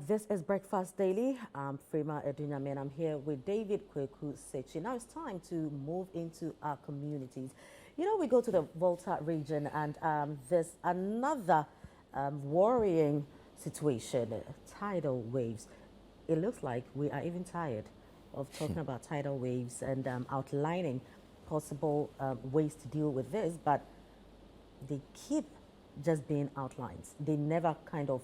This is Breakfast Daily. I'm Frima Edunyame and I'm here with David Kweku Sechi. Now it's time to move into our communities. You know, we go to the Volta region and there's another worrying situation, tidal waves. It looks like we are even tired of talking about tidal waves and outlining possible ways to deal with this, but they keep just being outlines. They never kind of,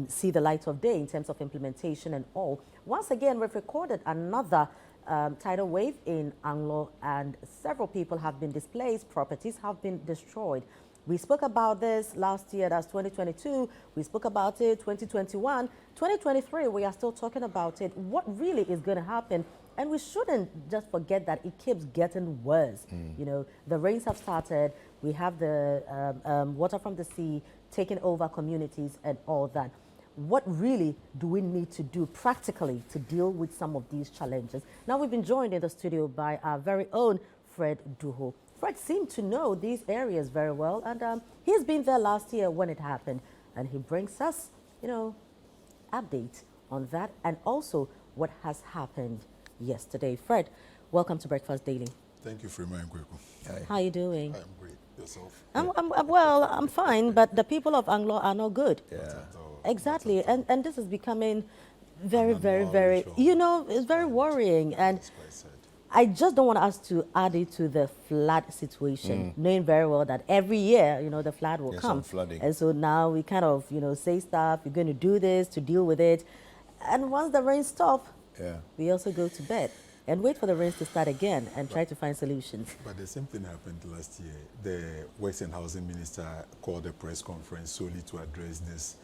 see the light of day in terms of implementation and all. Once again, we've recorded another tidal wave in Anlo and several people have been displaced, properties have been destroyed. We spoke about this last year, that's 2022. We spoke about it 2021. 2023, we are still talking about it. What really is going to happen? And we shouldn't just forget that it keeps getting worse. You know, the rains have started. We have the water from the sea taking over communities and all that. What really do we need to do practically to deal with some of these challenges? Now, we've been joined in the studio by our very own Fred Duho. Fred seemed to know these areas very well, and he's been there last year when it happened. And he brings us, update on that and also what has happened yesterday. Fred, welcome to Breakfast Daily. Thank you, Frima and Kweku. Hi. How are you doing? I'm great. Yourself? Well, I'm fine, but the people of Anglo are not good. Yeah. Exactly. And this is becoming very, very, it's very worrying. And I just don't want us to add it to the flood situation, knowing very well that every year, the flood will come. Flooding. And so now we kind of, say stuff, we're going to do this to deal with it. And once the rain stops, we also go to bed and wait for the rains to start again and try to find solutions. But the same thing happened last year. The Works and Housing Minister called a press conference solely to address these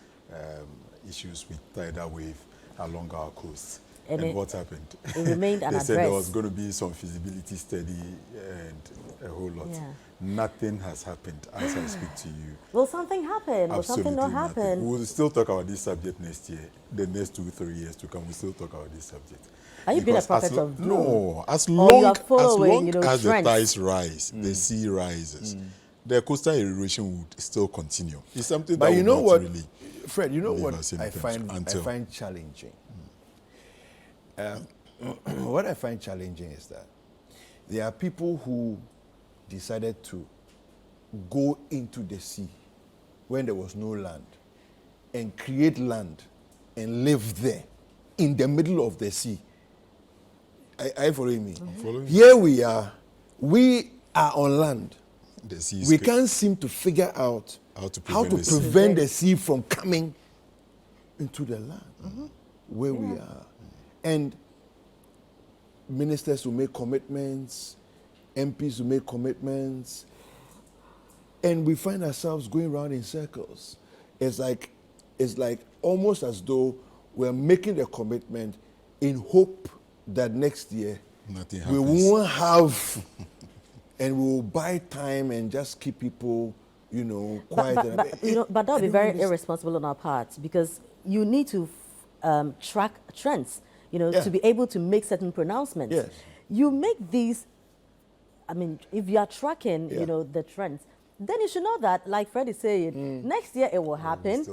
issues with tidal wave along our coast. And what happened? It remained unaddressed. They said there was going to be some feasibility study and a whole lot. Yeah. Nothing has happened as I speak to you. Will something happen? Will something not happen? We'll still talk about this subject next year. The next 2-3 years to come, we'll still talk about this subject. Are you being a prophet of doom? No. As long as the tides rise, the sea rises, the coastal erosion would still continue. It's something that really Fred, you know what I find challenging? What I find challenging is that there are people who decided to go into the sea when there was no land and create land and live there in the middle of the sea. Are you following me? I'm following. Here we are on land. The sea we can't seem to figure out how to prevent the sea from coming into the land where we are. And ministers will make commitments, MPs will make commitments, and we find ourselves going around in circles. It's like almost as though we're making the commitment in hope that next year we won't have and we will buy time and just keep people, quiet. But that would be very irresponsible on our part because you need to track trends, to be able to make certain pronouncements. Yes. You make these, if you are tracking, the trends, then you should know that, like Fred is saying, next year it will happen.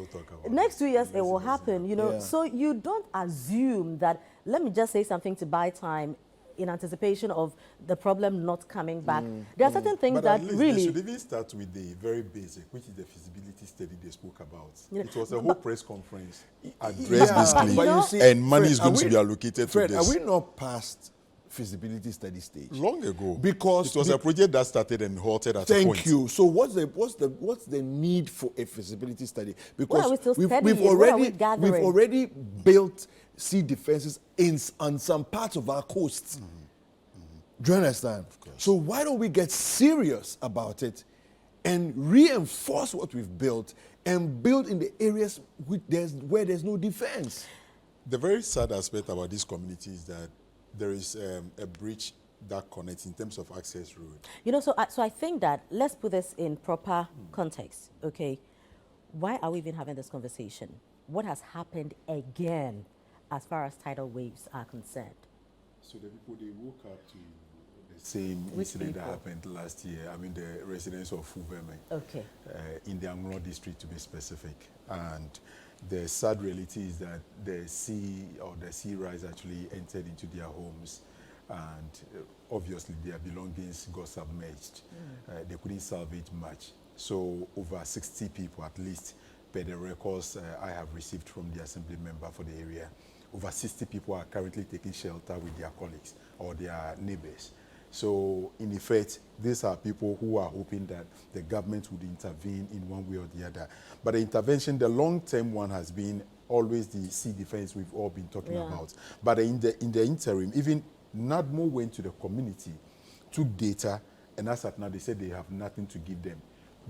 Next 2 years it will happen, So you don't assume that, let me just say something to buy time in anticipation of the problem not coming back. There are certain things that really... They should even start with the very basic, which is the feasibility study they spoke about. It was a whole press conference addressed basically, and money is going to be allocated to this. Are we not past feasibility study stage? Long ago. Because it was a project that started and halted at a point. Thank you. So what's the need for a feasibility study? Because we've already built sea defenses on some parts of our coasts. Do you understand? So why don't we get serious about it and reinforce what we've built and build in the areas where there's no defense? The very sad aspect about this community is that there is a bridge that connects in terms of access road. So I think that let's put this in proper context, okay? Why are we even having this conversation? What has happened again as far as tidal waves are concerned? So the people, they woke up to the same incident that happened last year. The residents of Fuveme. Okay. In the Anlo District, to be specific. And the sad reality is that the sea rise actually entered into their homes, and obviously their belongings got submerged. They couldn't salvage much. So over 60 people at least, per the records I have received from the assembly member for the area, over 60 people are currently taking shelter with their colleagues or their neighbors. So in effect, these are people who are hoping that the government would intervene in one way or the other. But the intervention, the long-term one, has been always the sea defense we've all been talking about. But in the interim, even NADMO went to the community, took data, and as at now, they said they have nothing to give them.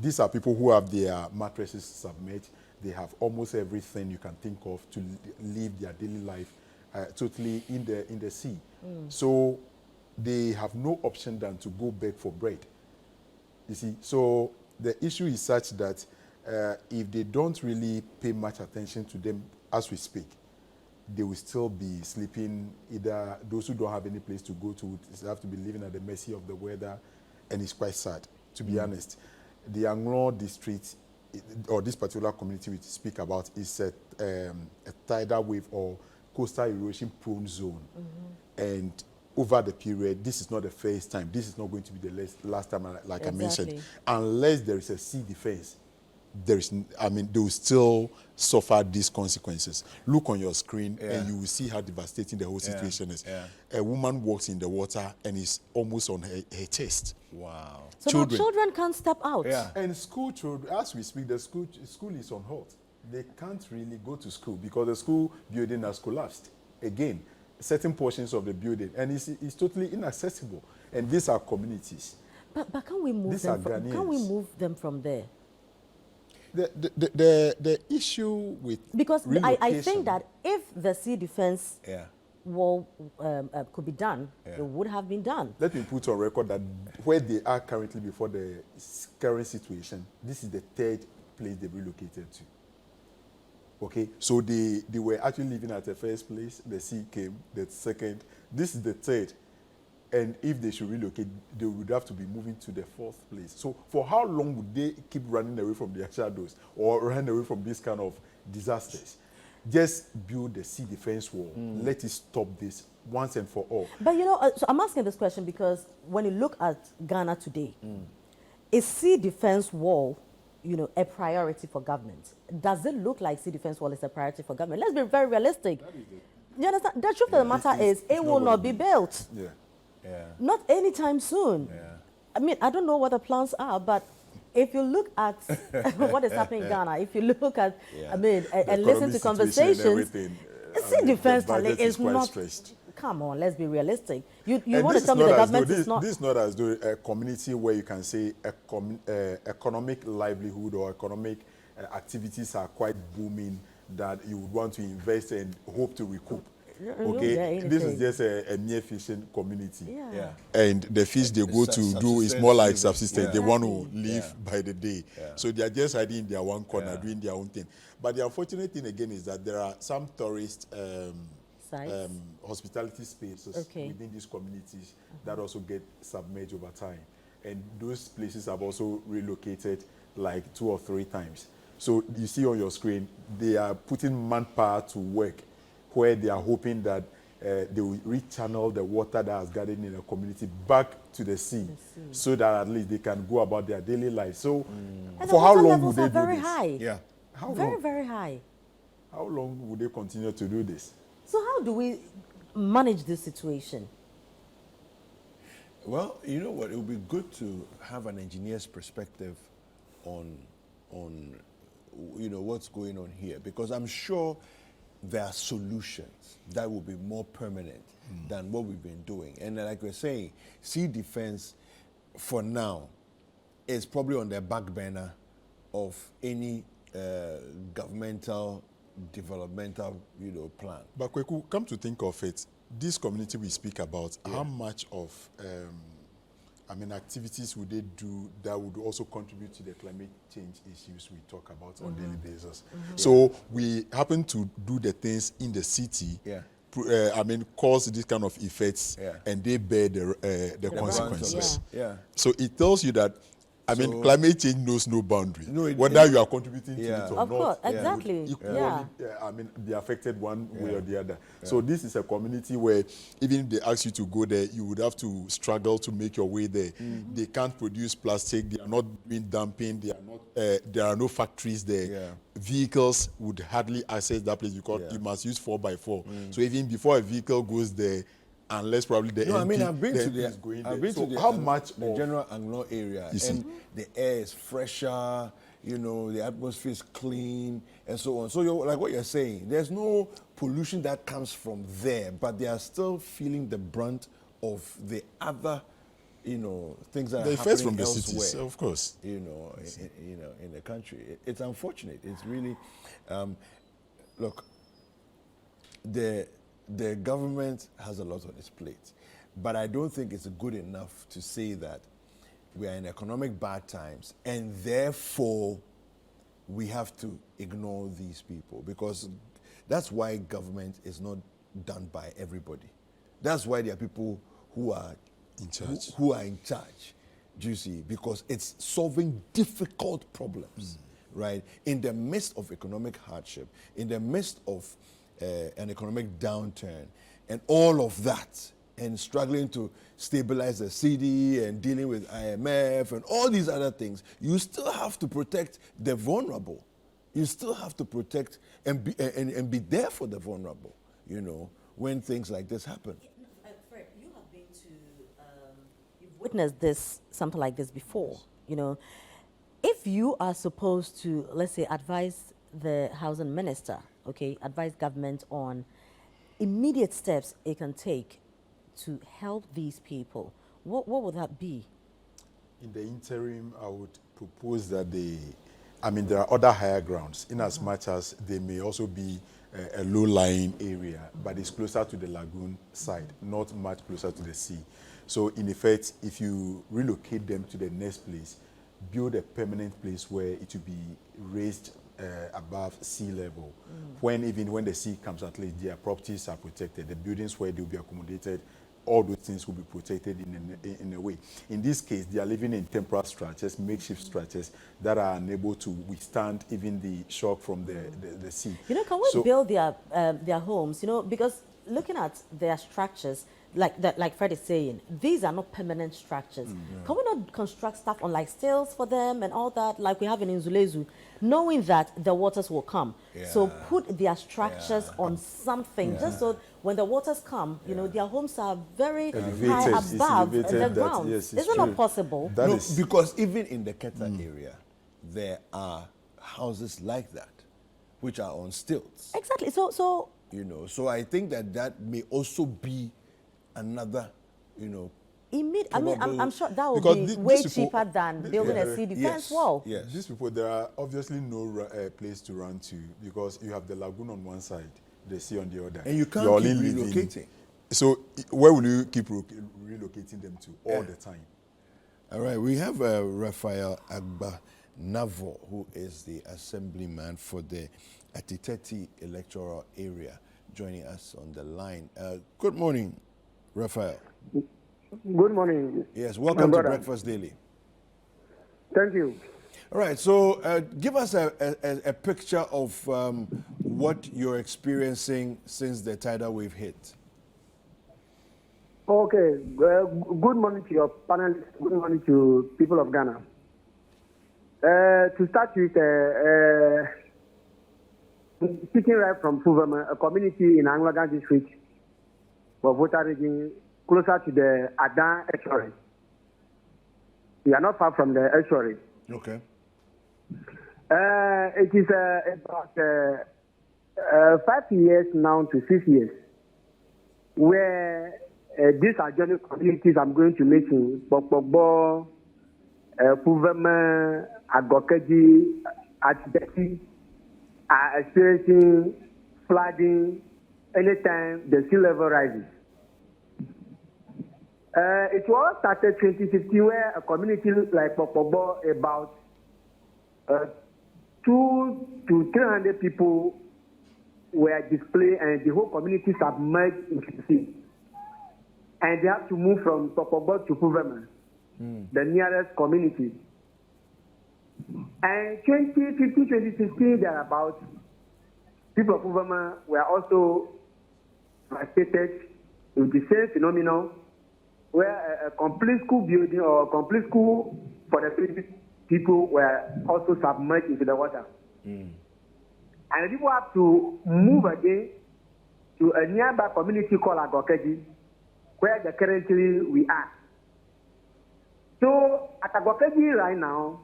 These are people who have their mattresses submerged. They have almost everything you can think of to live their daily life totally in the sea. So they have no option than to go beg for bread. You see, so the issue is such that if they don't really pay much attention to them as we speak, they will still be sleeping. Either those who don't have any place to go to have to be living at the mercy of the weather, and it's quite sad, to be honest. The Anlo District, or this particular community we speak about, is a tidal wave or coastal erosion prone zone. And over the period, this is not the first time. This is not going to be the last time, like I mentioned. Unless there is a sea defense, they will still suffer these consequences. Look on your screen and you will see how devastating the whole situation is. A woman walks in the water and is almost on her chest. Wow. So children can't step out. And school children, as we speak, the school is on hold. They can't really go to school because the school building has collapsed. Again, certain portions of the building, and it's totally inaccessible. And these are communities. But can we move them? Can we move them from there? The issue with I think that if the sea defense wall could be done, it would have been done. Let me put on record that where they are currently before the current situation, this is the third place they relocated to. Okay, so they were actually living at the first place, the sea came, the second, this is the third. And if they should relocate, they would have to be moving to the fourth place. So for how long would they keep running away from their shadows or run away from this kind of disasters? Just build the sea defense wall. Let it stop this once and for all. But so I'm asking this question because when you look at Ghana today, is sea defense wall, a priority for government? Does it look like sea defense wall is a priority for government? Let's be very realistic. You understand? The truth of the matter is it will not be built. Not anytime soon. I mean, I don't know what the plans are, but if you look at what is happening in Ghana, if you look at, and listen to conversations, sea defense is not stretched. Come on, let's be realistic. You want to tell me the government is not... This is not as though a community where you can say economic livelihood or economic activities are quite booming that you would want to invest and hope to recoup. Okay, this is just a near fishing community. And the fish they go to do is more like subsistence. They want to live by the day. So they are just hiding in their one corner, doing their own thing. But the unfortunate thing again is that there are some tourist hospitality spaces within these communities that also get submerged over time. And those places have also relocated like 2 or 3 times. So you see on your screen, they are putting manpower to work where they are hoping that they will rechannel the water that has gathered in the community back to the sea, so that at least they can go about their daily life. So for how long would they do this? High. How long? Very high. How long would they continue to do this? So how do we manage this situation? Well, you know what? It would be good to have an engineer's perspective on what's going on here, because I'm sure there are solutions that will be more permanent than what we've been doing. And like we're saying, sea defense for now is probably on the back burner of any governmental developmental plan. But Kweku, come to think of it, this community we speak about, how much of activities would they do that would also contribute to the climate change issues we talk about on a daily basis? So we happen to do the things in the city, cause this kind of effects, and they bear the consequences. So it tells you that I mean, climate change knows no boundary. No, Whether you are contributing to it or of not, course, you exactly. would equally, Yeah. I mean, be affected one way or the other. So this is a community where even if they ask you to go there, you would have to struggle to make your way there. They can't produce plastic. They are not doing dumping. They are not. There are no factories there. Yeah. Vehicles would hardly access that place because you must use 4x4. So even before a vehicle goes there, unless probably the No, MP, I mean, I've been the to MP the, is going I've there. been So to the, how much the of general Anlo area, You see. and the air is fresher, you know, the atmosphere is clean, and so on. So, you're, like what you're saying, there's no pollution that comes from there, but they are still feeling the brunt of the other, you know, things that the are effects happening from the elsewhere. cities, of course. You know, in the country, it's unfortunate. It's really, look, the government has a lot on its plate, but I don't think it's good enough to say that we are in economic bad times and therefore we have to ignore these people, because that's why government is not done by everybody. That's why there are people who are In charge. who are in charge. Do you see? Because it's solving difficult problems, right? In the midst of economic hardship, in the midst of an economic downturn, and all of that, and struggling to stabilize the Citi and dealing with IMF and all these other things, you still have to protect the vulnerable. You still have to protect and be there for the vulnerable, you know, when things like this happen. Fred, you have been to, you've witnessed this, something like this before, you know. If you are supposed to, let's say, advise the housing minister, okay, advise government on immediate steps it can take to help these people, what would that be? In the interim, I would propose that there are other higher grounds, in as much as they may also be a low-lying area, but it's closer to the lagoon side, not much closer to the sea. So in effect, if you relocate them to the next place, build a permanent place where it will be raised above sea level. Even when the sea comes, at least their properties are protected. The buildings where they will be accommodated, all those things will be protected in a way. In this case, they are living in temporary structures, makeshift structures that are unable to withstand even the shock from the sea. You know, can we build their homes, you know, because looking at their structures, like Fred is saying, these are not permanent structures. Can we not construct stuff on like stills for them and all that, like we have in Nzulezu, knowing that the waters will come? So put their structures on something, just so when the waters come, you know, their homes are very high above the ground. Yes, is it not possible? No, because even in the Keta area, there are houses like that, which are on stilts. Exactly. So You know, so I think that may also be another, you know. I mean, I'm sure that would Because be way these people- cheaper than building a sea defense wall. Yes. These people, there are obviously no place to run to, because you have the lagoon on one side, the sea on the other. And you can't You're keep only living- relocating. So where will you keep relocating them to all the time? All right, we have Raphael Agbanavo, who is the assemblyman for the Atiteti electoral area, joining us on the line. Good morning, Raphael. Good morning. Yes, welcome to brother. Breakfast Daily. Thank you. All right, so give us a picture of what you're experiencing since the tidal wave hit. Okay. Good morning to your panelists. Good morning to people of Ghana. To start with, speaking right from Fuveme, a community in Anlo District, Bovota region, closer to the Adan estuary. We are not far from the estuary. Okay. It is about 5 years now to 6 years, where these adjoining communities I'm going to mention, Bokbogbo, Fuveme, Agokeji, Atibeti, are experiencing flooding anytime the sea level rises. It was started 2015, where a community like Bokbogbo, about 200 to 300 people were displaced, and the whole community submerged into the sea. And they have to move from Bokbogbo to Fuveme, the nearest community. And 2015, 2016, thereabouts, people of Fuveme were also devastated with the same phenomenon where a complete school building or a complete school for the people were also submerged into the water. And the people have to move again to a nearby community called Agokeji, where currently we are. So at Agokeji right now,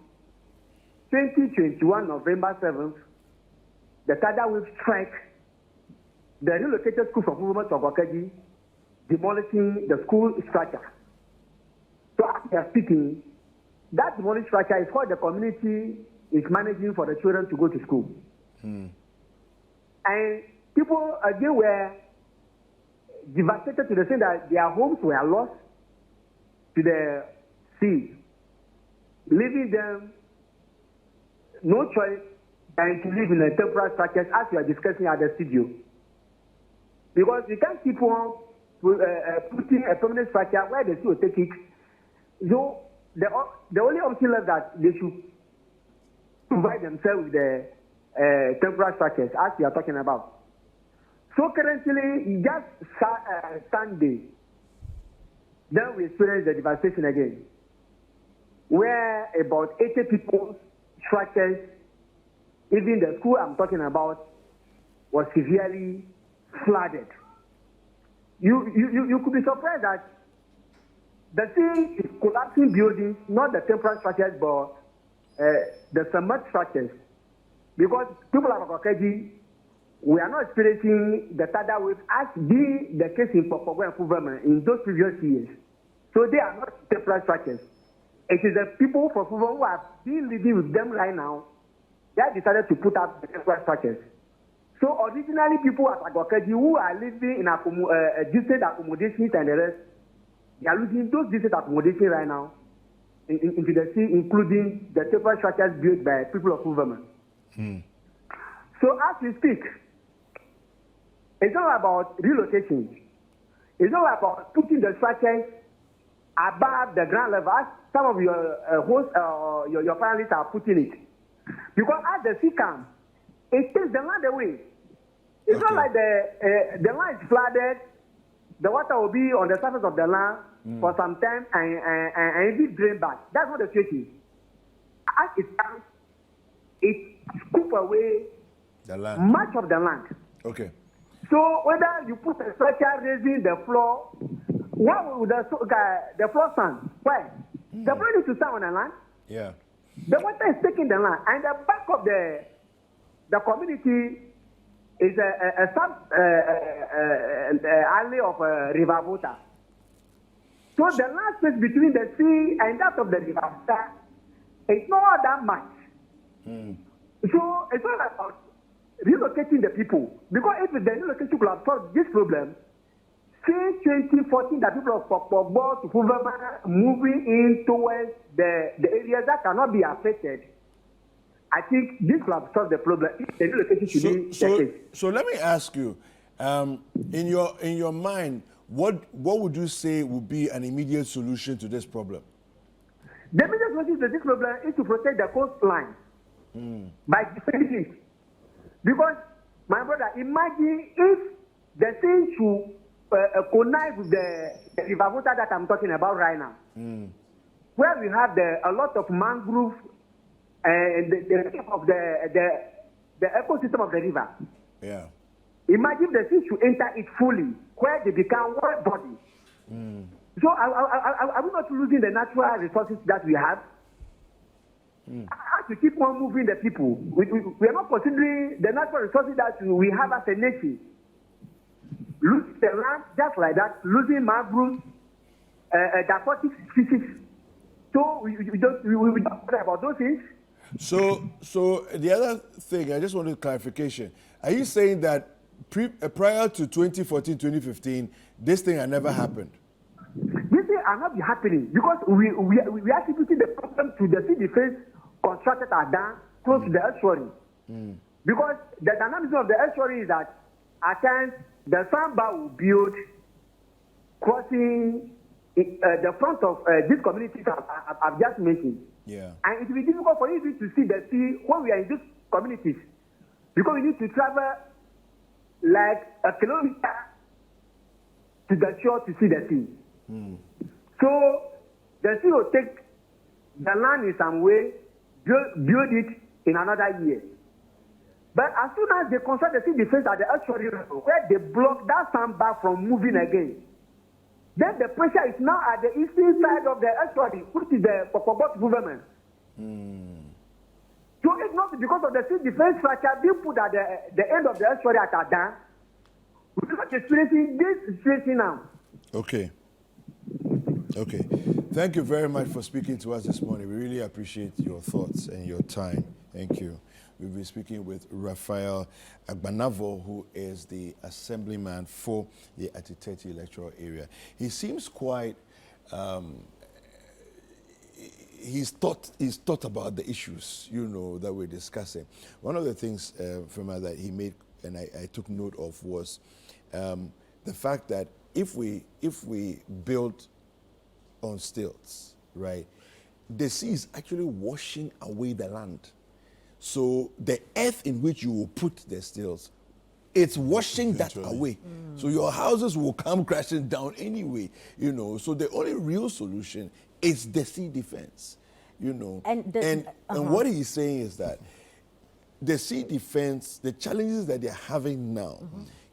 2021, November 7th, the Tidal will strike the relocated school from Fuveme to Agokeji, demolishing the school structure. So as we are speaking, that demolished structure is what the community is managing for the children to go to school. And people again were devastated to the extent that their homes were lost to the sea, leaving them no choice than to live in a temporary structures as we are discussing at the studio. Because you can't keep on putting a permanent structure where they still take it. So the only option is that they should provide themselves with the temporary structures as we are talking about. So currently, just Sunday, then we experienced the devastation again, where about 80 people's structures, even the school I'm talking about, was severely flooded. You could be surprised that the sea is collapsing buildings, not the temporary structures, but the submerged structures. Because people of Agokeji, we are not experiencing the Tidal wave as being the case in Popogo and Fuveme in those previous years. So they are not temporary structures. It is the people from Fuveme who have been living with them right now that decided to put up the temporary structures. So originally people at Agokeji who are living in distant accommodations and the rest, they are losing those distant accommodations right now into the sea, including the temporary structures built by people of Fuveme. So as we speak, it's not about relocation. It's not about putting the structures above the ground level, as some of your hosts, your panelists are putting it. Because as the sea comes, it takes the land away. It's not like the land is flooded, the water will be on the surface of the land for some time and it will drain back. That's not the situation. As it comes, it scoops away the land. Much of the land. Okay. So whether you put a structure raising the floor, what will the floor stand? Why? The floor needs to stand on the land. Yeah. The water is taking the land, and the back of the community is a sub alley of river water. So the land space between the sea and that of the river water is not that much. So it's not about relocating the people, because if the relocation could have solved this problem, since 2014, the people of Popogo to Fuveme moving in towards the areas that cannot be affected, I think this will have solved the problem. If the relocation should be the case. So let me ask you, in your mind, what would you say would be an immediate solution to this problem? The immediate solution to this problem is to protect the coastline by defending it. Because, my brother, imagine if the sea should connive with the river water that I'm talking about right now, where we have a lot of mangrove and the ecosystem of the river. Yeah. Imagine the sea should enter it fully, where they become one body. So are we not losing the natural resources that we have? As we keep on moving the people, we are not considering the natural resources that we have as a nation. Losing the land just like that, losing mangroves, the aquatic species. So we don't care about those things. So the other thing, I just wanted clarification. Are you saying that prior to 2014, 2015, this thing had never happened? This thing are not happening because we are attributing the problem to the sea defense constructed at down close to the estuary. Because the dynamics of the estuary is that at times the sandbar will build crossing the front of these communities I've just mentioned. Yeah. And it will be difficult for you to see the sea when we are in these communities, because we need to travel like a kilometer to the shore to see the sea. So the sea will take the land in some way, build it in another year. But as soon as they construct the sea defense at the estuary level, where they block that sandbar from moving again, then the pressure is now at the eastern side of the estuary, which is the Pokobot Fuveme. So it's not because of the sea defense structure being put at the end of the estuary at Adan. We're not experiencing this situation now. Okay. Okay. Thank you very much for speaking to us this morning. We really appreciate your thoughts and your time. Thank you. We've been speaking with Raphael Agbanavo, who is the assemblyman for the Atiteti electoral area. He seems quite, he's thought about the issues, that we're discussing. One of the things, Fema, that he made, and I took note of, was the fact that if we build on stilts, right, the sea is actually washing away the land. So the earth in which you will put the stilts, it's washing that away. So your houses will come crashing down anyway, So the only real solution is the sea defense, And what he's saying is that the sea defense, the challenges that they're having now,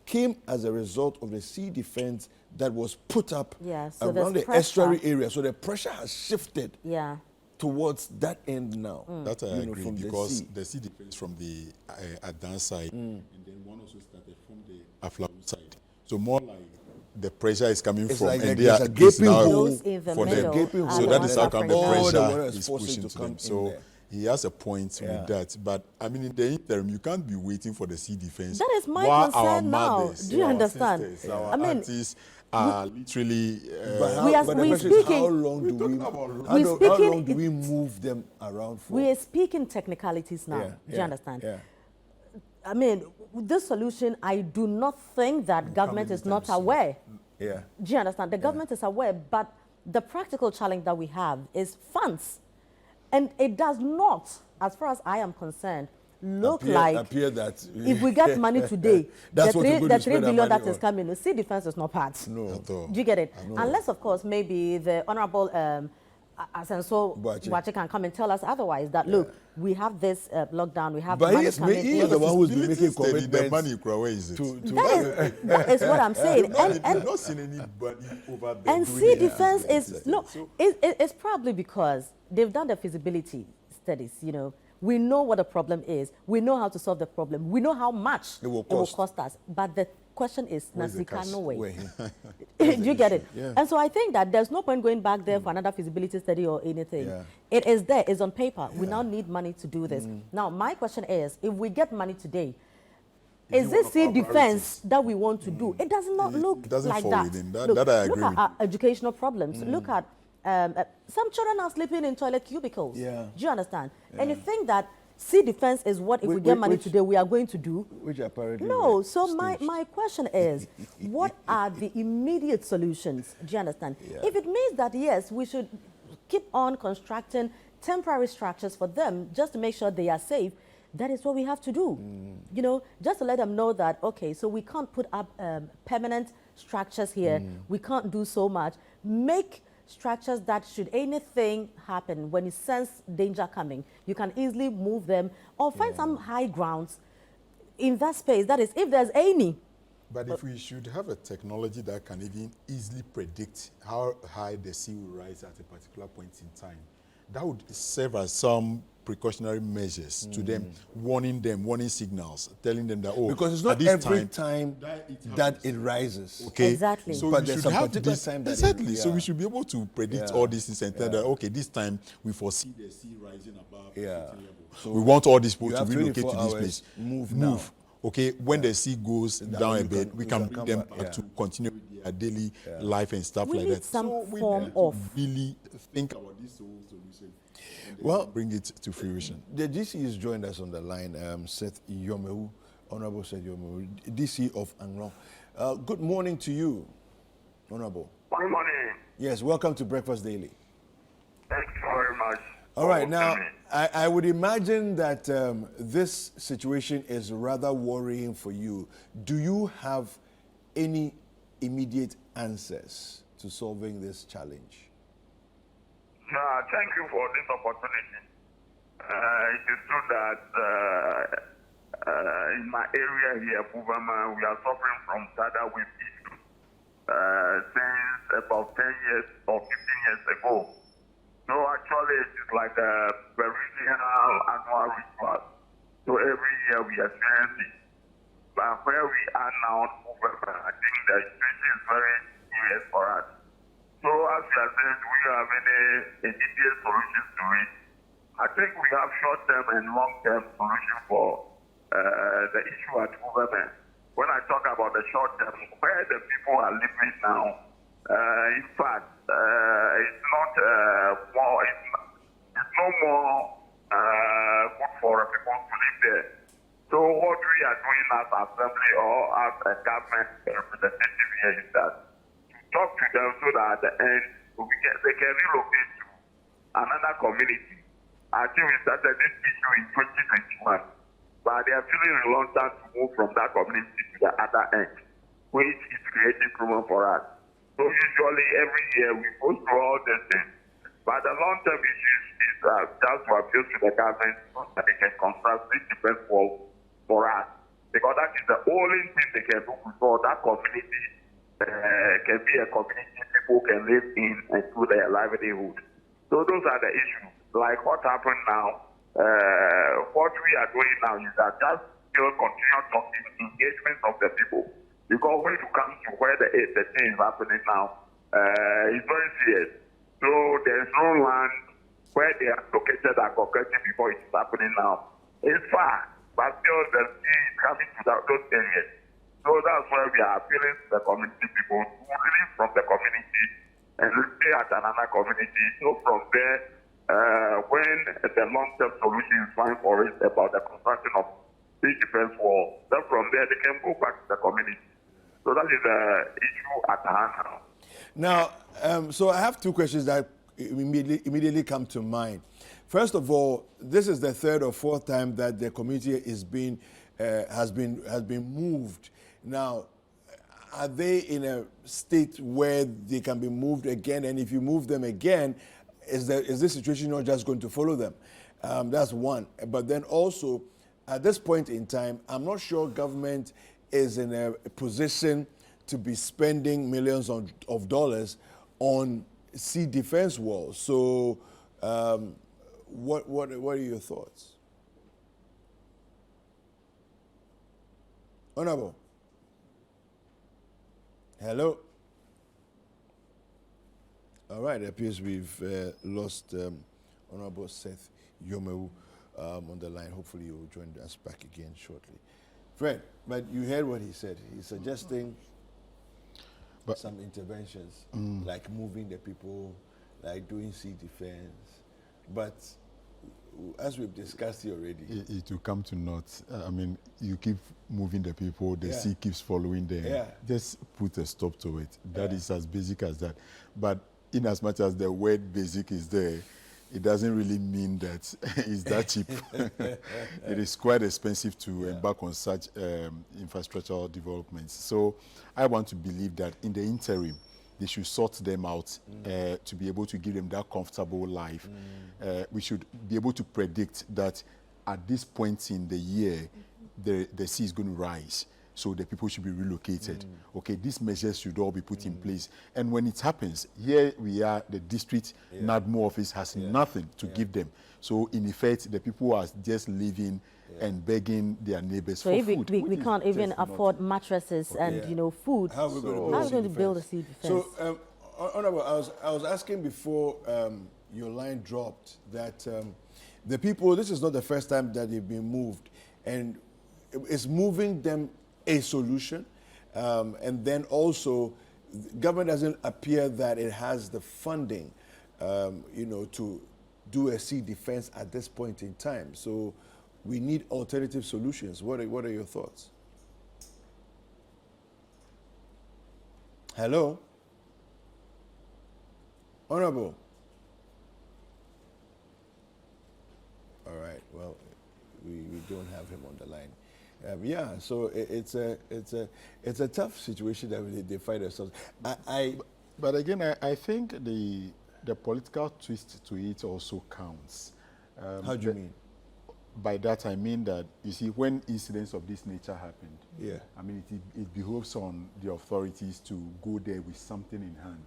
came as a result of the sea defense that was put up around the estuary area. So the pressure has shifted towards that end now. That I agree, because the sea defense from the Adan side, and then one also started from the Aflawu side. So more like the pressure is coming from, like and there's a gaping hole for them. So that is how come the pressure is pushing to them. So he has a point with that. But I mean, in the interim, you can't be waiting for the sea defense. That is my while concern our now. mothers, Do you our understand? sisters, our aunties are literally. we're speaking. How long do we move them around for? We are speaking technicalities now. Do you understand? Yeah. I mean, this solution, I do not think that government is not aware. Yeah. Do you understand? The government is aware, but the practical challenge that we have is funds. And it does not, as far as I am concerned, appear that if we get money today, the 3 billion that is coming, the sea defense is not part. No. Do you get it? Unless, of course, maybe the Honorable Asenso Boache can come and tell us otherwise, that look, we have this lockdown, we have money coming in. He is the one who's been making commitments. The money, where is it? That is what I'm saying. I've not seen anybody over there. And sea defense is, it's probably because they've done the feasibility studies, We know what the problem is. We know how to solve the problem. We know how much it will cost us. But the question is, Nasika, no way. Do you get it? Yeah. And so I think that there's no point going back there for another feasibility study or anything. Yeah. It is there. It's on paper. We now need money to do this. Now, my question is, if we get money today, is this sea defense that we want to do? It does not look like that. That I agree look at with. our educational problems. Look at some children are sleeping in toilet cubicles. Yeah. Do you understand? And you think that sea defense is what, if we get money today, we are going to do? Which apparently no. So my question is, what are the immediate solutions? Do you understand? Yeah. If it means that, yes, we should keep on constructing temporary structures for them just to make sure they are safe, that is what we have to do. Just to let them know that, okay, so we can't put up permanent structures here. We can't do so much. Make structures that, should anything happen, when you sense danger coming, you can easily move them or find some high grounds in that space. That is, if there's any. But if we should have a technology that can even easily predict how high the sea will rise at a particular point in time, that would serve as some precautionary measures to them, warning signals, telling them that, because it's not every time that it rises. Okay. Exactly. So but we there's should a have particular this, time that exactly. So we should be able to predict all these things and tell that, okay, this time we foresee the sea rising above a certain level. So we want all these people to relocate to this place. Move. Okay, when the sea goes down a bit, we can bring them back to continue with their daily life and stuff like that. We need some form of really think about this whole solution. Well, bring it to fruition. The DC has joined us on the line, Seth Yomewu, Honorable Seth Yomewu, DC of Anlo. Good morning to you, Honorable. Good morning. Yes, welcome to Breakfast Daily. Thank you very much. All right, now I would imagine that this situation is rather worrying for you. Do you have any immediate answers to solving this challenge? Yeah, thank you for this opportunity. It is true that in my area here, Fuveme, we are suffering from Tidal wave issues since about 10 years or 15 years ago. So actually, it is like a perennial annual ritual. So every year we experience it. But where we are now, I think the situation is very serious for us. So as you are saying, we have any immediate solutions to it. I think we have short-term and long-term solutions for the issue at Fuveme. When I talk about the short-term, where the people are living now, in fact, it's not more. It's no more good for people to live there. So what we are doing as assembly or as a government representative here is that to talk to them so that at the end they can relocate to another community. I think we started this issue in 2021, but they are feeling reluctant to move from that community to the other end, which is creating problem for us. So usually every year we go through all these things. But the long-term issues is just to appeal to the government so that they can construct this defense wall for us. Because that is the only thing they can do so that community can be a community people can live in and do their livelihood. So those are the issues. Like what happened now, what we are doing now is that just still continue talking, engagement of the people. Because when you come to where the thing is happening now, it's very serious. So there's no land where they are located and concreted before it's happening now. It's far, but still the sea is coming to those areas. So that's why we are appealing to the community people to leave from the community and stay at another community. So from there, when the long-term solution is found for it about the construction of the defense wall, then from there they can go back to the community. So that is the issue at hand now. Now, so I have two questions that immediately come to mind. First of all, this is the third or fourth time that the community is has been moved. Now, are they in a state where they can be moved again? And if you move them again, is this situation not just going to follow them? That's one. But then also, at this point in time, I'm not sure government is in a position to be spending millions of dollars on sea defense walls. So, what are your thoughts? Honorable. Hello. All right, it appears we've lost Honorable Seth Yomewu on the line. Hopefully he will join us back again shortly. Fred, but you heard what he said. He's suggesting some interventions, like moving the people, like doing sea defense. But as we've discussed here already, it will come to naught. I mean, you keep moving the people, the sea keeps following them. Yeah. Just put a stop to it. That is as basic as that. But in as much as the word basic is there, it doesn't really mean that it's that cheap. It is quite expensive to embark on such infrastructural developments. So I want to believe that in the interim, they should sort them out to be able to give them that comfortable life. We should be able to predict that at this point in the year, the sea is going to rise. So the people should be relocated. Okay, these measures should all be put in place. And when it happens, here we are, the district NADMO office has nothing to give them. So in effect, the people are just living and begging their neighbors for food. We can't even afford mattresses and food. How are we going to build a sea defense? So, Honorable, I was asking before your line dropped that the people, this is not the first time that they've been moved, and it's moving them a solution, and then also government doesn't appear that it has the funding, to do a sea defense at this point in time. So we need alternative solutions. What are your thoughts? Hello, Honorable. don't have him on the line. Yeah, so it's a tough situation that they find themselves. But again, I think the political twist to it also counts. How do you mean? By that I mean that, you see, when incidents of this nature happened, yeah, I mean, it behoves on the authorities to go there with something in hand.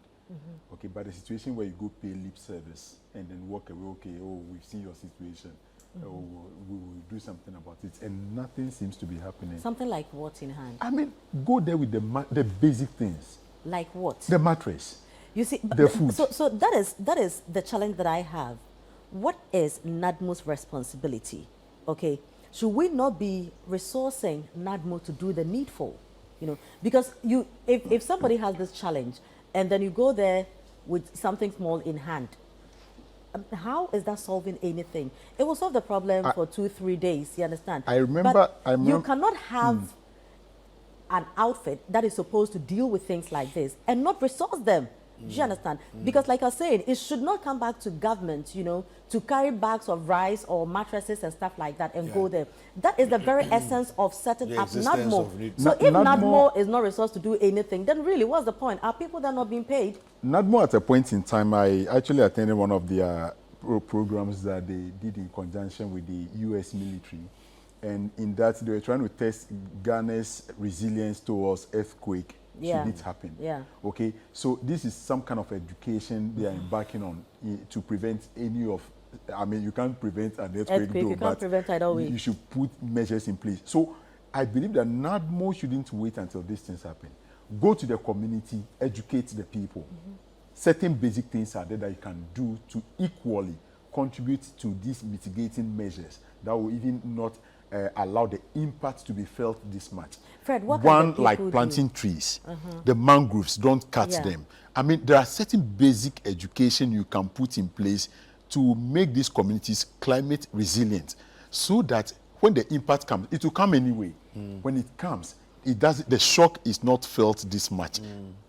Okay, but the situation where you go pay lip service and then walk away, okay, oh, we've seen your situation, oh, we will do something about it, and nothing seems to be happening. Something like what in hand? I mean, go there with the basic things. Like what? The mattress. You see, the food. So that is the challenge that I have. What is NADMO's responsibility? Okay, should we not be resourcing NADMO to do the needful? You know, because if somebody has this challenge and then you go there with something small in hand, how is that solving anything? It will solve the problem for 2-3 days. You understand? I remember. You cannot have an outfit that is supposed to deal with things like this and not resource them. Do you understand? Because like I was saying, it should not come back to government, you know, to carry bags of rice or mattresses and stuff like that and go there. That is the very essence of setting up NADMO. So if NADMO is not resourced to do anything, then really what's the point? Are people that not being paid? NADMO, at a point in time, I actually attended one of their programs that they did in conjunction with the U.S. military. And in that, they were trying to test Ghana's resilience towards earthquake. Should it happen? Yeah. Okay. So this is some kind of education they are embarking on to prevent any of. I mean, you can't prevent an earthquake, though, you can't prevent tidal wave. You should put measures in place. So I believe that NADMO shouldn't wait until these things happen. Go to the community, educate the people. Certain basic things are there that you can do to equally contribute to these mitigating measures that will even not allow the impact to be felt this much. Fred, what one like planting trees, the mangroves, don't cut them. I mean, there are certain basic education you can put in place to make these communities climate resilient, so that when the impact comes, it will come anyway. When it comes, it does. The shock is not felt this much.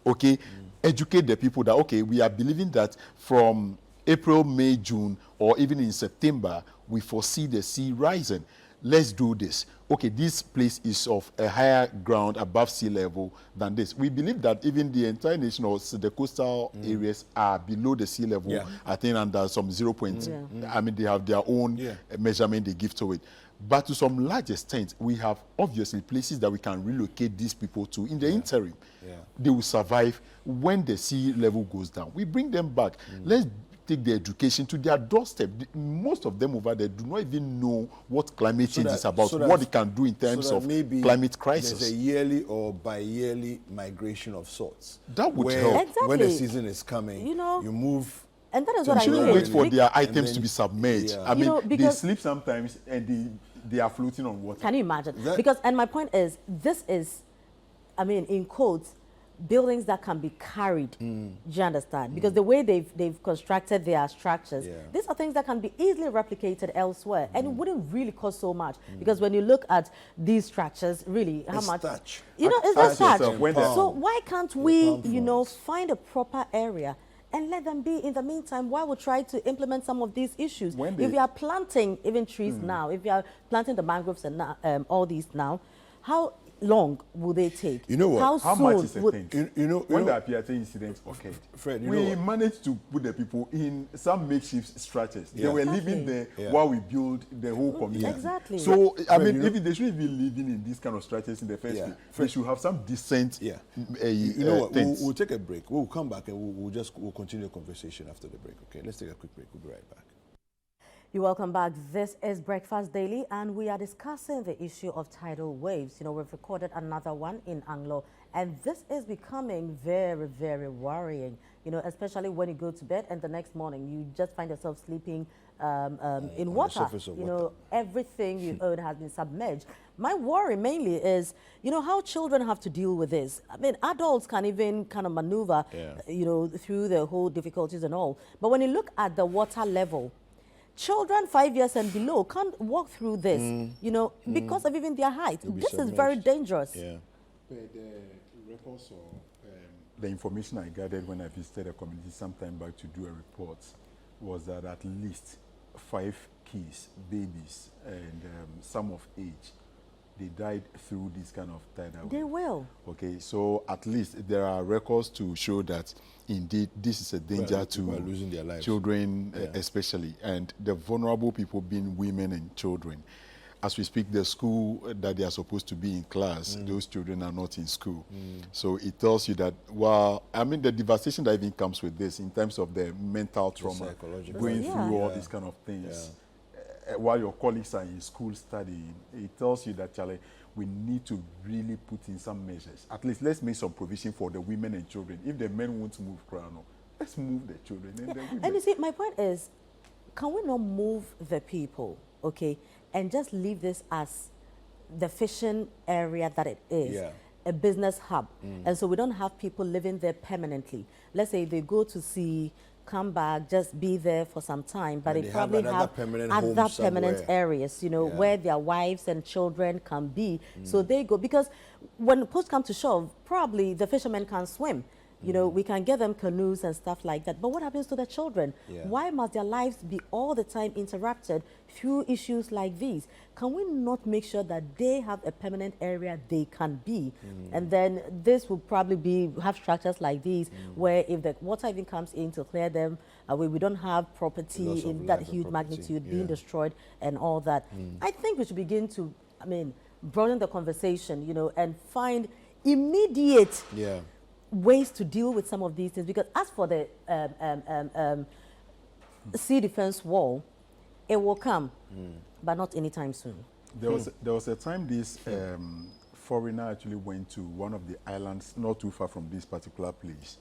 Okay, educate the people that okay, we are believing that from April, May, June, or even in September, we foresee the sea rising. Let's do this. Okay, this place is of a higher ground above sea level than this. We believe that even the entire nation or the coastal areas are below the sea level, I think under some 0 point. I mean, they have their own measurement they give to it. But to some large extent, we have obviously places that we can relocate these people to in the interim. They will survive when the sea level goes down. We bring them back. Let's take the education to their doorstep. Most of them over there do not even know what climate change is about, what it can do in terms of climate crisis. There's a yearly or bi-yearly migration of sorts. That would help. Exactly. When the season is coming, you know, you move. And that is what I mean. Shouldn't wait for their items to be submerged. I mean, they sleep sometimes and they are floating on water. Can you imagine? Because, and my point is, this is, I mean, in quotes, buildings that can be carried. Do you understand? Because the way they've constructed their structures, these are things that can be easily replicated elsewhere, and it wouldn't really cost so much. Because when you look at these structures, really, how much? Thatch. You know, it's just thatch. So So why can't we, you know, find a proper area and let them be in the meantime while we try to implement some of these issues? If you are planting even trees now, if you are planting the mangroves and all these now, how long will they take? You know what? How much is a thing? When the Apiate incident occurred, Fred, we managed to put the people in some makeshift structures. They were living there while we build the whole community. Exactly. So, I mean, if they shouldn't be living in these kind of structures in the first place, they should have some decent you know what? We'll take a break. We'll come back and we'll continue the conversation after the break. Okay, let's take a quick break. We'll be right back. You're welcome back. This is Breakfast Daily, and we are discussing the issue of tidal waves. You know, we've recorded another one in Anglo, and this is becoming very, very worrying. You know, especially when you go to bed and the next morning you just find yourself sleeping in water. You know, everything you own has been submerged. My worry mainly is, you know, how children have to deal with this. I mean, adults can even kind of maneuver, you know, through the whole difficulties and all. But when you look at the water level, children 5 years and below can't walk through this, you know, because of even their height. This is very dangerous. But the reports or the information I gathered when I visited a community some time back to do a report was that at least 5 kids, babies, and some of age, they died through this kind of tidal wave. They will. Okay, so at least there are records to show that indeed this is a danger to losing their lives. children, especially, and the vulnerable people being women and children. As we speak, the school that they are supposed to be in class, those children are not in school. So it tells you that, well, I mean, the devastation that even comes with this in terms of the mental trauma, going through all these kind of things, while your colleagues are in school studying, it tells you that, Charlie, we need to really put in some measures. At least let's make some provision for the women and children. If the men won't move, let's move the children and the women. And you see, my point is, can we not move the people, okay, and just leave this as the fishing area that it is, a business hub, and so we don't have people living there permanently. Let's say they go to sea, come back, just be there for some time, but they probably have other permanent areas, you know, where their wives and children can be. So they go, because when push comes to shove, probably the fishermen can't swim. You know, we can get them canoes and stuff like that. But what happens to the children? Why must their lives be all the time interrupted through issues like these? Can we not make sure that they have a permanent area they can be? And then this will probably have structures like these where if the water even comes in to clear them away, we don't have property in that huge magnitude being destroyed and all that. I think we should begin to, I mean, broaden the conversation, you know, and find immediate ways to deal with some of these things, because as for the sea defense wall, it will come, but not anytime soon. There was a time this foreigner actually went to one of the islands not too far from this particular place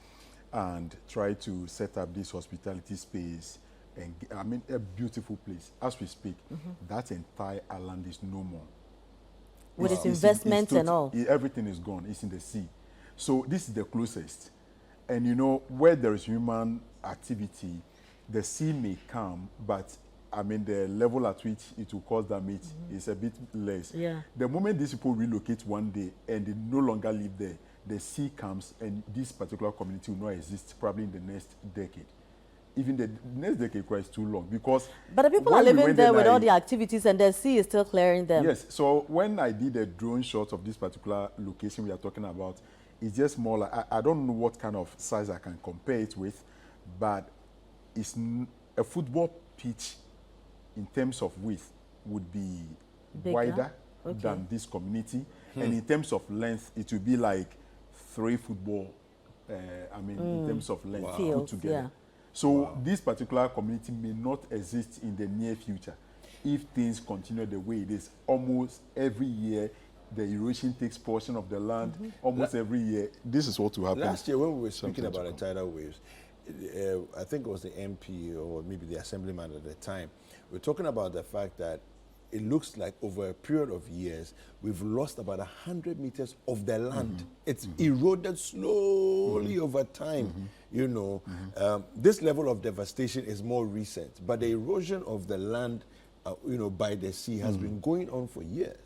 and tried to set up this hospitality space, and I mean a beautiful place. As we speak, that entire island is no more. With its investments and all. Everything is gone. It's in the sea. So this is the closest. And you know, where there is human activity, the sea may come, but I mean, the level at which it will cause damage is a bit less. The moment these people relocate one day and they no longer live there, the sea comes and this particular community will not exist probably in the next decade. Even the next decade is too long, because... But the people are living there with all the activities and the sea is still clearing them. Yes, so when I did a drone shot of this particular location we are talking about, it's just more like, I don't know what kind of size I can compare it with, but it's a football pitch in terms of width would be bigger, wider than this community. And in terms of length, it would be like 3 football, in terms of length put together. So this particular community may not exist in the near future if things continue the way it is. Almost every year, the erosion takes portion of the land. Almost every year, this is what will happen. Last year, when we were speaking about the tidal waves, I think it was the MP or maybe the assemblyman at the time, we were talking about the fact that it looks like over a period of years, we've lost about 100 meters of the land. It's eroded slowly over time. You know, this level of devastation is more recent, but the erosion of the land you know, by the sea has been going on for years.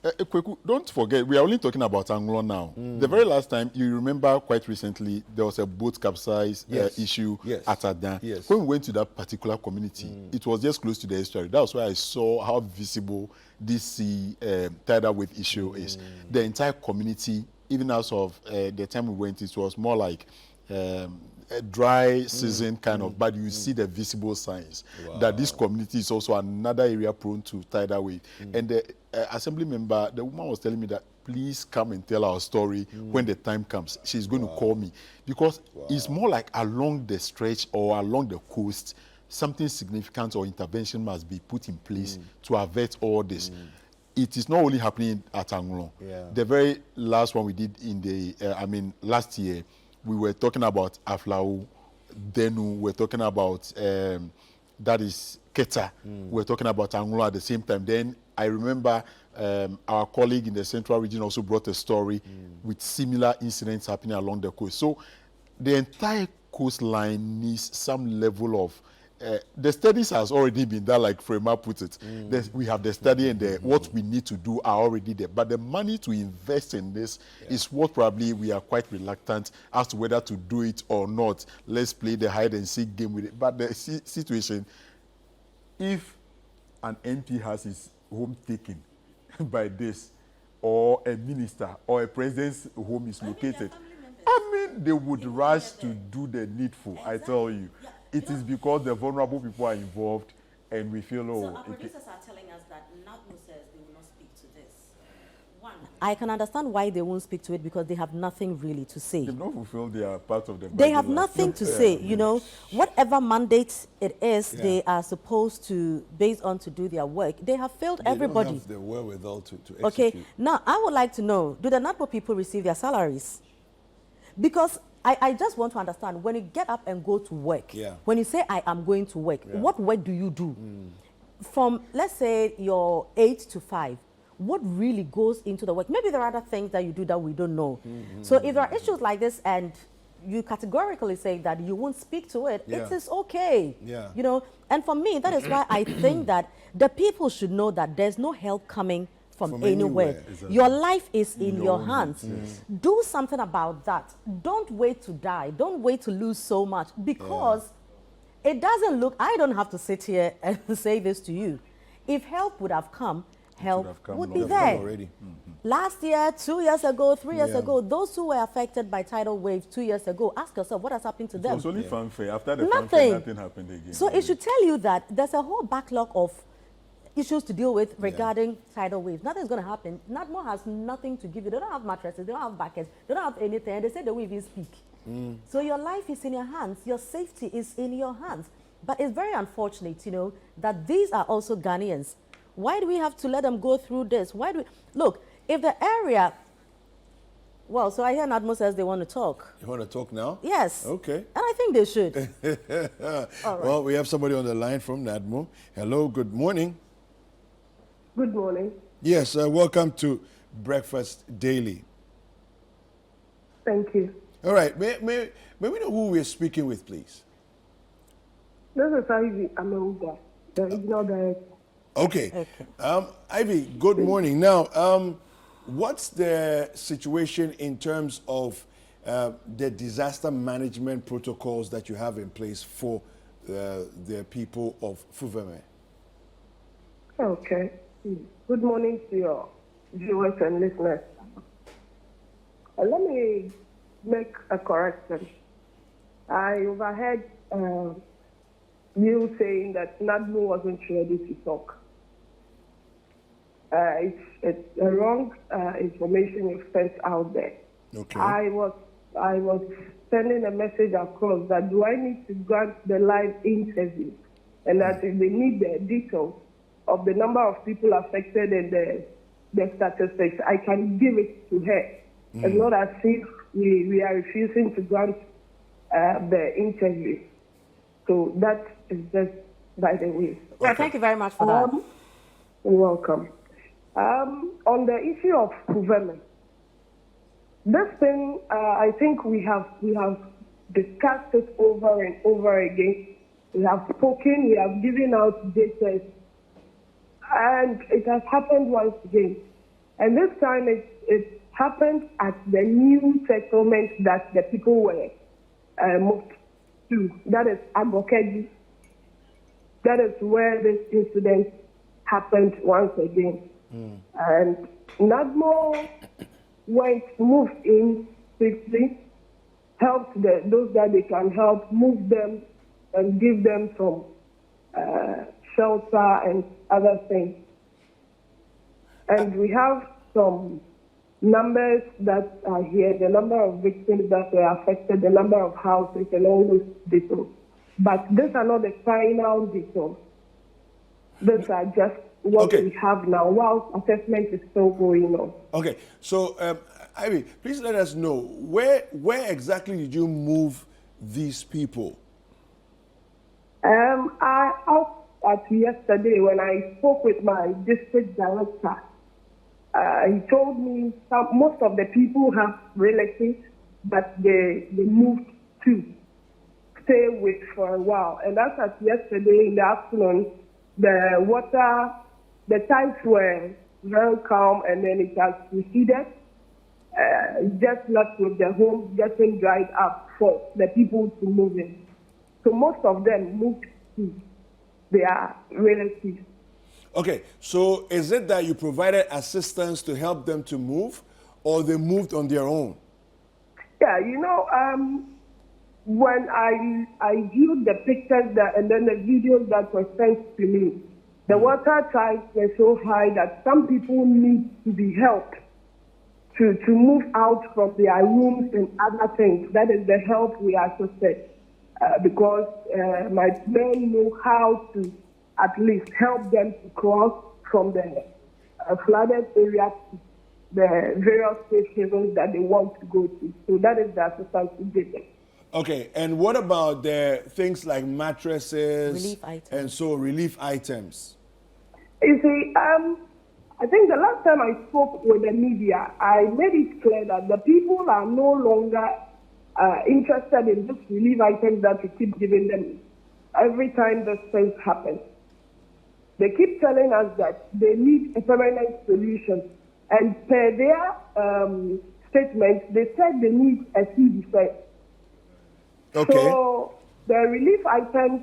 Kweku, don't forget, we are only talking about Anlo now. The very last time, you remember quite recently, there was a boat capsize issue at Adan. When we went to that particular community, it was just close to the estuary. That was why I saw how visible this sea tidal wave issue is. The entire community, even as of the time we went, it was more like a dry season kind of, but you see the visible signs that this community is also another area prone to tidal wave. And the assembly member, the woman was telling me that please come and tell our story when the time comes. She's going to call me, because it's more like along the stretch or along the coast, something significant or intervention must be put in place to avert all this. It is not only happening at Anlo. The very last one we did in the, last year, we were talking about Aflau, Denu, we're talking about, that is Keta, we're talking about Anlo at the same time. Then I remember our colleague in the central region also brought a story with similar incidents happening along the coast. So the entire coastline needs some level of, the studies has already been done, like Frema put it. We have the study and what we need to do are already there. But the money to invest in this is what probably we are quite reluctant as to whether to do it or not. Let's play the hide and seek game with it. But the situation, if an MP has his home taken by this, or a minister or a president's home is located, I mean, they would rush to do the needful. I tell you, it is because the vulnerable people are involved, and we feel, oh. So our producers are telling us that NADMO says they will not speak to this. One, I can understand why they won't speak to it, because they have nothing really to say. They've not fulfilled their part of the They have nothing to say, you know. Whatever mandate it is, they are supposed to, based on to do their work, they have failed everybody. They don't have the wherewithal to execute. Okay, now I would like to know, do the NADMO people receive their salaries? Because I just want to understand, when you get up and go to work, when you say I am going to work, what work do you do? From, let's say, your 8 to 5, what really goes into the work? Maybe there are other things that you do that we don't know. So if there are issues like this and you categorically say that you won't speak to it, it is okay. You know, and for me, that is why I think that the people should know that there's no help coming from anywhere. Exactly. Your life is in your hands. Do something about that. Don't wait to die. Don't wait to lose so much, because it doesn't look, I don't have to sit here and say this to you. If help would have come, help would be there. Last year, 2 years ago, 3 years ago, those who were affected by tidal waves 2 years ago, ask yourself what has happened to them. It was only fanfare. After the fanfare, nothing happened again. So it should tell you that there's a whole backlog of issues to deal with regarding tidal waves. Nothing's going to happen. NADMO has nothing to give you. They don't have mattresses. They don't have buckets. They don't have anything. And they say the wave is peak. So your life is in your hands. Your safety is in your hands. But it's very unfortunate, you know, that these are also Ghanaians. Why do we have to let them go through this? Why do we... Look, if the area... Well, so I hear NADMO says they want to talk. You want to talk now? Yes. Okay. And I think they should. All right. Well, we have somebody on the line from NADMO. Hello, good morning. Good morning. Yes, welcome to Breakfast Daily. Thank you. All right, may we know who we're speaking with, please? This is Ivy Amanda, the regional director. Okay. Ivy, good morning. Now, what's the situation in terms of the disaster management protocols that you have in place for the people of Fuveme? Okay. Good morning to your viewers and listeners. Let me make a correction. I overheard you saying that NADMO wasn't ready to talk. It's a wrong information you've sent out there. Okay. I was sending a message across that do I need to grant the live interview, and that if they need the details of the number of people affected and the statistics, I can give it to her. It's not as if we are refusing to grant the interview. So that is just by the way. Well, thank you very much for that. You're welcome. On the issue of Fuveme, this thing, I think we have discussed it over and over again. We have spoken, we have given out data, and it has happened once again. And this time it happened at the new settlement that the people were moved to. That is Abokeji. That is where this incident happened once again. And NADMO moved in quickly, helped those that they can help, move them and give them some shelter and other things. And we have some numbers that are here, the number of victims that were affected, the number of houses, and all those details. But these are not the final details. These are just what we have now, while assessment is still going on. Okay, so Ivy, please let us know, where exactly did you move these people? Yesterday when I spoke with my district director, he told me most of the people have relatives, but they moved to stay with for a while. And that's at yesterday in the afternoon, the tides were very calm, and then it has receded. Just left with the homes getting dried up for the people to move in. So most of them moved to their relatives. Okay, so is it that you provided assistance to help them to move, or they moved on their own? Yeah, when I viewed the pictures and then the videos that were sent to me, the water tides were so high that some people need to be helped to move out from their rooms and other things. That is the help we assisted because my men know how to at least help them to cross from the flooded area to the various safe havens that they want to go to. So that is the assistance we give them. Okay, and what about the things like mattresses Relief items. and so relief items? You see, I think the last time I spoke with the media, I made it clear that the people are no longer interested in this relief items that we keep giving them every time this thing happens. They keep telling us that they need a permanent solution. And per their statement, they said they need a sea defense. Okay. So the relief items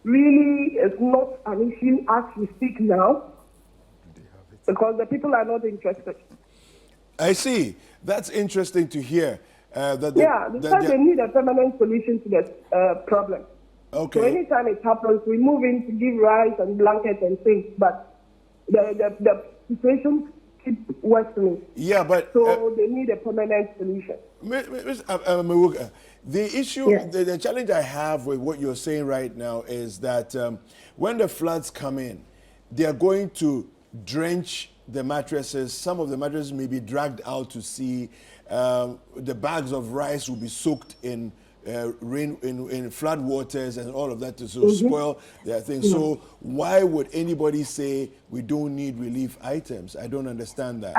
really is not an issue as we speak now because the people are not interested. I see. That's interesting to hear. They said they need a permanent solution to the problem. Okay. So anytime it happens, we move in to give rice and blankets and things, but the situation keeps worsening. Yeah, but so they need a permanent solution. The issue, Yeah. the challenge I have with what you're saying right now is that when the floods come in, they are going to drench the mattresses. Some of the mattresses may be dragged out to sea. The bags of rice will be soaked in rain, in flood waters and all of that to sort of spoil their things. So why would anybody say we don't need relief items? I don't understand that.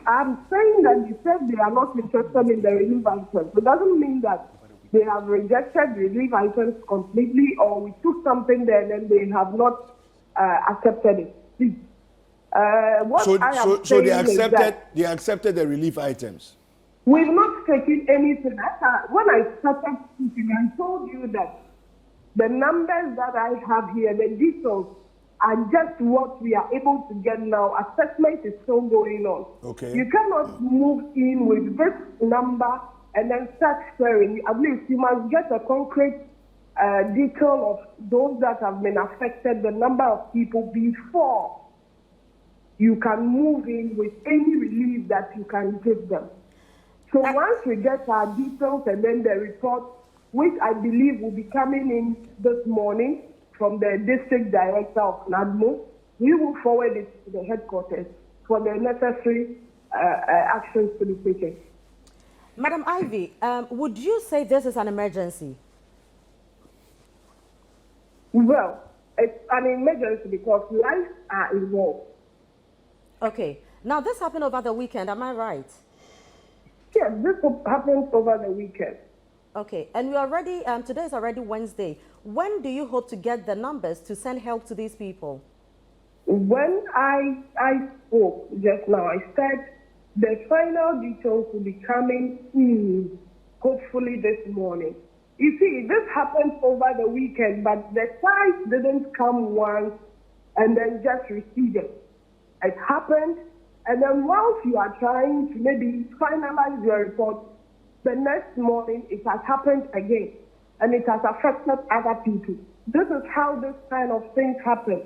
I'm saying that you said they are not interested in the relief items. It doesn't mean that they have rejected relief items completely or we took something there and then they have not accepted it. See, So they accepted the relief items? We've not taken anything. When I started speaking, I told you that the numbers that I have here, the details, are just what we are able to get now. Assessment is still going on. Okay. You cannot move in with this number and then start sharing. At least you must get a concrete detail of those that have been affected, the number of people before you can move in with any relief that you can give them. So once we get our details and then the report, which I believe will be coming in this morning from the district director of NADMO, we will forward it to the headquarters for the necessary actions to be taken. Madam Ivy, would you say this is an emergency? Well, it's an emergency because lives are involved. Okay. Now, this happened over the weekend, am I right? Yes, this happened over the weekend. Okay, and we already, today is already Wednesday. When do you hope to get the numbers to send help to these people? When I spoke just now, I said the final details will be coming in, hopefully this morning. You see, this happened over the weekend, but the site didn't come once and then just receded. It happened, and then once you are trying to maybe finalize your report, the next morning it has happened again, and it has affected other people. This is how this kind of things happen.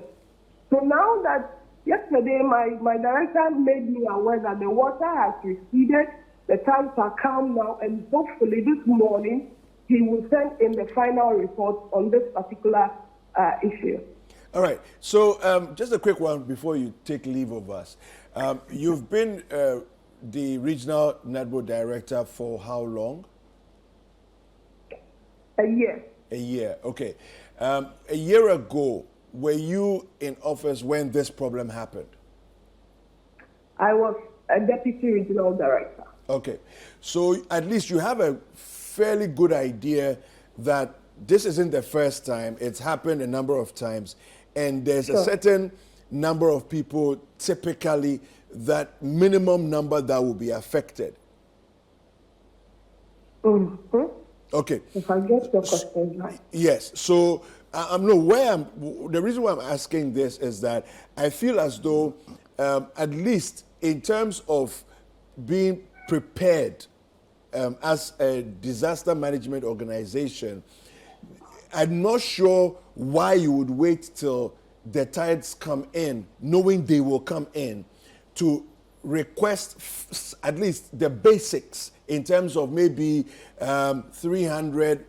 So now that yesterday my director made me aware that the water has receded, the tides are calm now, and hopefully this morning he will send in the final report on this particular issue. All right. So just a quick one before you take leave of us. You've been the regional NADMO director for how long? A year. A year. Okay. A year ago, were you in office when this problem happened? I was a deputy regional director. Okay. So at least you have a fairly good idea that this isn't the first time. It's happened a number of times. And there's a certain number of people, typically, that minimum number that will be affected. Mm-hmm. Okay. If I get your question right. Yes. So the reason why I'm asking this is that I feel as though, at least in terms of being prepared as a disaster management organization, I'm not sure why you would wait till the tides come in, knowing they will come in, to request at least the basics in terms of maybe 300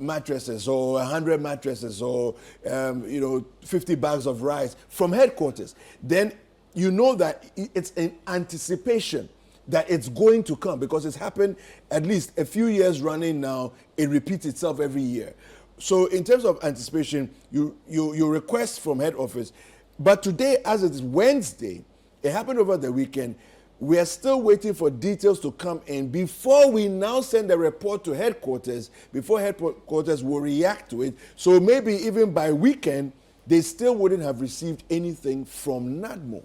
mattresses or 100 mattresses or 50 bags of rice from headquarters. Then you know that it's in anticipation that it's going to come, because it's happened at least a few years running now. It repeats itself every year. So in terms of anticipation, you request from head office. But today, as it is Wednesday, it happened over the weekend, we are still waiting for details to come in before we now send a report to headquarters, before headquarters will react to it. So maybe even by weekend, they still wouldn't have received anything from NADMO.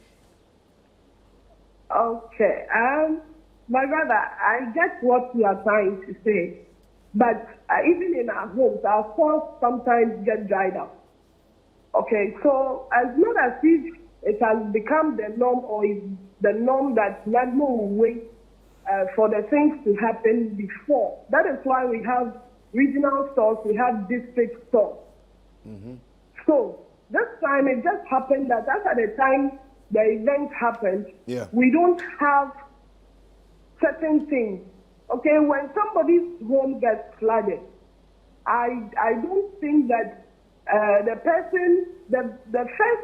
Okay. My brother, I get what you are trying to say, but even in our homes, our phones sometimes get dried up. Okay, so it's not as if it has become the norm, or is the norm that NADMO will wait for the things to happen before. That is why we have regional stores, we have district stores. Mm-hmm. So this time it just happened that at the time the event happened, we don't have certain things. Okay, when somebody's home gets flooded, I don't think that the first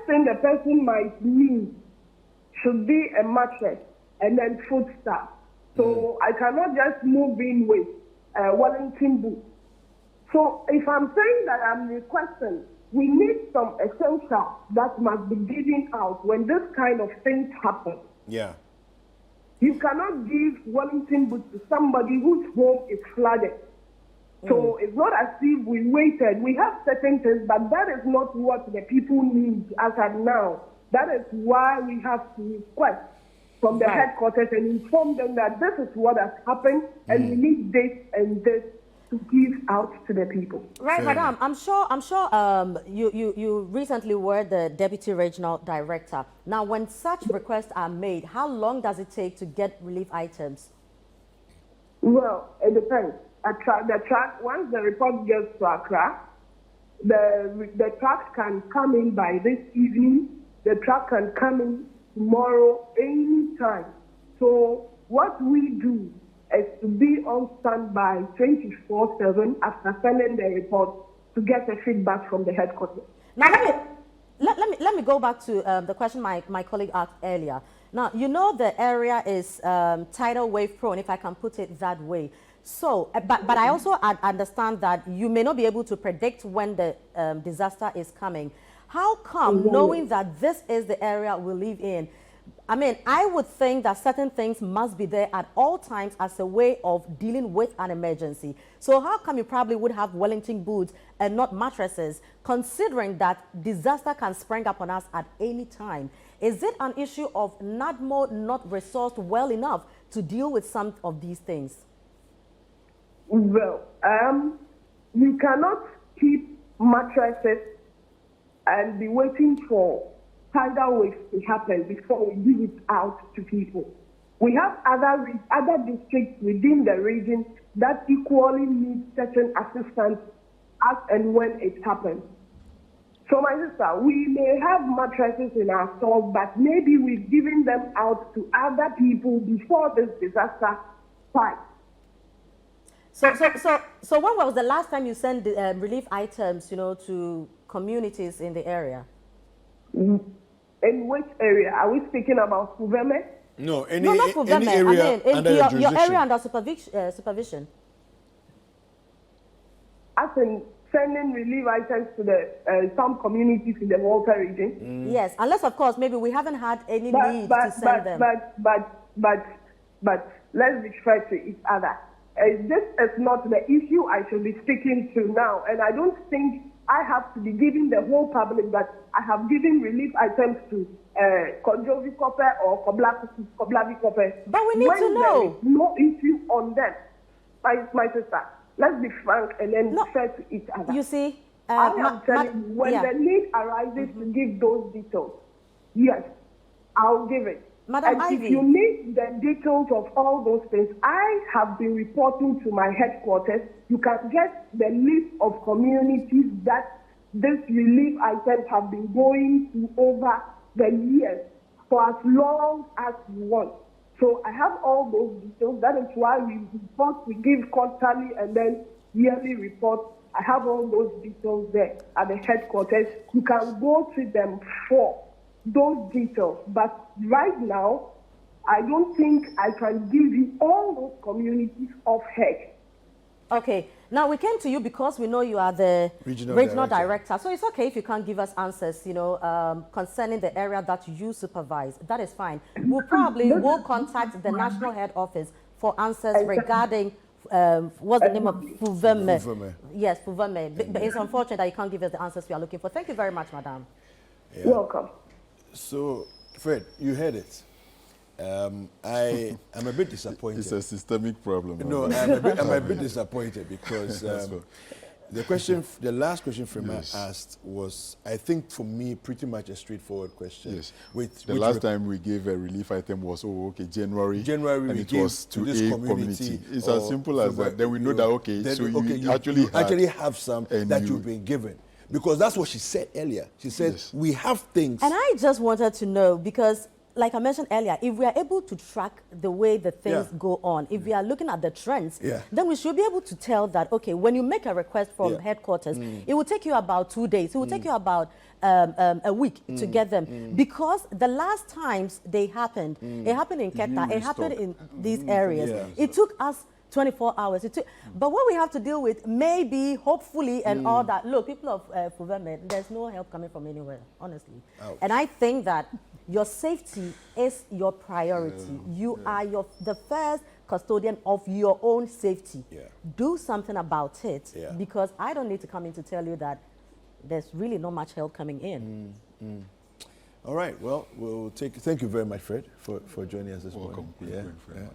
thing the person might need should be a mattress and then foodstuff. So I cannot just move in with Wellington boots. So if I'm saying that I'm requesting, we need some essentials that must be given out when this kind of things happen. Yeah. You cannot give Wellington boots to somebody whose home is flooded. So it's not as if we waited. We have certain things, but that is not what the people need as of now. That is why we have to request from the headquarters and inform them that this is what has happened, and we need this and this to give out to the people. Right, Madam. I'm sure. You recently were the Deputy Regional Director. Now, when such requests are made, how long does it take to get relief items? Well, it depends. The truck, once the report gets to Accra, the truck can come in by this evening. The truck can come in tomorrow, anytime. So what we do is to be on standby 24/7 after sending the report to get the feedback from the headquarters. Now, let me go back to the question my colleague asked earlier. Now, you know the area is tidal wave prone, if I can put it that way. So, but I also understand that you may not be able to predict when the disaster is coming. How come, knowing that this is the area we live in, I mean, I would think that certain things must be there at all times as a way of dealing with an emergency. So how come you probably would have Wellington boots and not mattresses, considering that disaster can spring up on us at any time? Is it an issue of NADMO not resourced well enough to deal with some of these things? Well, we cannot keep mattresses and be waiting for tidal waves to happen before we give it out to people. We have other districts within the region that equally need certain assistance as and when it happens. So my sister, we may have mattresses in our stores, but maybe we've given them out to other people before this disaster strikes. So when was the last time you sent relief items, to communities in the area? In which area? Are we speaking about Fuveme? No, not Fuveme. any area under your area under supervision. As in sending relief items to the some communities in the Volta region? Yes, unless of course maybe we haven't had any need to send them. But let's be fair to each other. This is not the issue I should be speaking to now, and I don't think I have to be giving the whole public that I have given relief items to Konjovi Kope or Koblavi Kope. But we need to know. There is no issue on them, my sister. let's be frank and then No. fair to each other. You see, I am telling you, when yeah. the need arises to give those details, yes, I'll give it. Madam and Ivy. if you need the details of all those things, I have been reporting to my headquarters. You can get the list of communities that this relief items have been going to over the years for as long as you want. So I have all those details. That is why we report, we give quarterly and then yearly reports. I have all those details there at the headquarters. You can go to them for those details. But right now, I don't think I can give you all those communities off head. Okay, now we came to you because we know you are the regional director. So it's okay if you can't give us answers, you know, concerning the area that you supervise. That is fine. We'll probably will contact the national head office for answers regarding what's the name of Fuveme? Fuveme. Yes, Fuveme. But it's unfortunate that you can't give us the answers we are looking for. Thank you very much, madam. Yeah. Welcome. So, Fred, you heard it. I'm a bit disappointed. It's a systemic problem. No, I'm a bit disappointed because the last question Frema asked was, I think for me, pretty much a straightforward question. Yes. The last time we gave a relief item was, January. January and we it gave was to this a community. It's as simple as that. Then we know that, you actually have some that you've been given. Because that's what she said earlier. She said, we have things. And I just wanted to know, because like I mentioned earlier, if we are able to track the way the things go on, if we are looking at the trends, then we should be able to tell that, okay, when you make a request from headquarters, it will take you about 2 days. It will take you about a week to get them. Because the last times they happened, it happened in Keta, it happened in these areas. It took us 24 hours. But what we have to deal with, maybe, hopefully, and all that. Look, people of Fuveme, there's no help coming from anywhere, honestly. Ouch. And I think that your safety is your priority. You are the first custodian of your own safety. Do something about it, because I don't need to come in to tell you that there's really not much help coming in. All right. Well, thank you very much, Fred, for joining us this morning. Welcome.